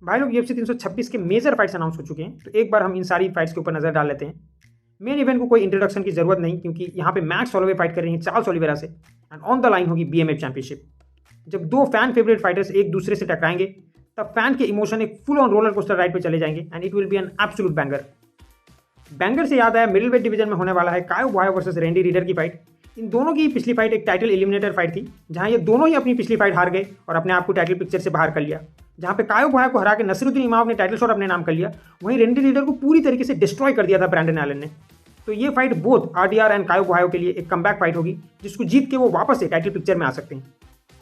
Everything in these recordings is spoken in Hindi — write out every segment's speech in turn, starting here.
भाई लोग UFC 326 के मेजर फाइट्स अनाउंस हो चुके हैं, तो एक बार हम इन सारी फाइट्स के ऊपर नजर डाल लेते हैं। मेन इवेंट को कोई इंट्रोडक्शन की जरूरत नहीं, क्योंकि यहाँ पे मैक्स होलोवे फाइट कर रही हैं चार्ल्स ओलिवेरा से, एंड ऑन द लाइन होगी BMF चैंपियनशिप। जब दो फैन फेवरेट फाइटर्स एक दूसरे से टकराएंगे, तब फैन के इमोशन एक full on roller coaster ride पे चले जाएंगे, and it will be an absolute banger. Banger से याद आया, मिडिल वेट डिवीजन में होने वाला है कायो बुआयो वर्सेस रैंडी रीडर की फाइट। इन दोनों की पिछली फाइट एक टाइटल एलिमिनेटर फाइट थी, जहां ये दोनों ही अपनी पिछली फाइट हार गए और अपने आप को टाइटल पिक्चर से बाहर कर लिया। जहां पे कायो बुआयो को हरा के नसीरुद्दीन इमाम ने टाइटल शॉट अपने नाम कर लिया, वहीं रैंडी रीडर को पूरी तरीके से डिस्ट्रॉय कर दिया था ब्रैंडन एलन ने। तो ये फाइट बोथ RDR एंड कायो बुआयो के लिए एक कमबैक फाइट होगी, जिसको जीत के वो वापस से टाइटल पिक्चर में आ सकते हैं।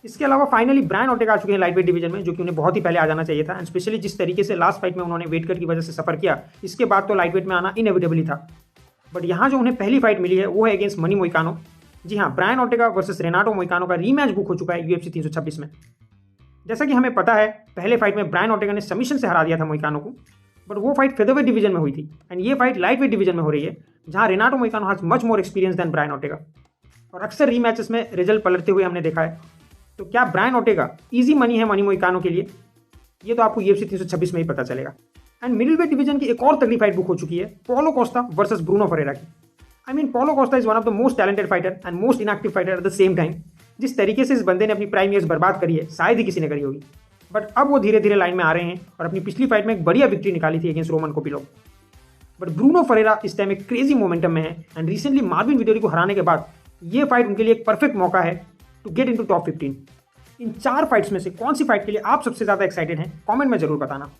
इसके अलावा फाइनली ब्रायन ओर्टेगा आ चुके हैं लाइट वेट डिवीजन में, जो कि उन्हें बहुत ही पहले आ जाना चाहिए था, एंड स्पेशली जिस तरीके से लास्ट फाइट में उन्होंने वेट कट की वजह से सफर किया, इसके बाद तो लाइट वेट में आना इनएविटेबली था। बट यहाँ जो उन्हें पहली फाइट मिली है वो है अगेंस्ट मनी मोइकानो। जी हाँ, Brian Ortega versus Renato Moicano का रीमैच बुक हो चुका है UFC 326 में। जैसा कि हमें पता है, पहले फाइट में ब्रायन ओर्टेगा ने सबमिशन से हरा दिया था मोइकानो को, बट वो फाइट फेदरवेट डिवीजन में हुई थी, एंड ये फाइट लाइट वेट डिवीजन में हो रही है, जहां Renato Moicano has much more experience than Brian Ortega. और अक्सर रीमैचेस में रिजल्ट पलटते हुए हमने देखा है। तो क्या ब्रायन ओर्टेगा ईजी मनी है मनी मोइकानो के लिए? ये तो आपको UFC 326 में ही पता चलेगा। एंड मिडिल वेट डिवीजन की एक और तगड़ी फाइट बुक हो चुकी है, पोलो कोस्टा वर्सेस ब्रूनो फरेरा की। I mean, polo Costa is one of the most talented fighter and most inactive fighter at the same time. जिस तरीके से इस बंदे ने अपनी प्राइम ईयर्स बर्बाद करी है, शायद ही किसी ने करी होगी। बट अब वो धीरे धीरे लाइन में आ रहे हैं और अपनी पिछली फाइट में एक बढ़िया विक्ट्री निकाली थी against Roman Coppola. But Bruno Ferreira इस टाइम एक क्रेजी मोमेंटम में है, एंड रिसेंटली मार्विन विटोरी को हराने के बाद ये फाइट उनके लिए एक परफेक्ट मौका है टू गेट इनटू टॉप 15। इन 4 फाइट्स में से कौन सी फाइट के लिए आप सबसे ज्यादा एक्साइटेड हैं, कमेंट में जरूर बताना।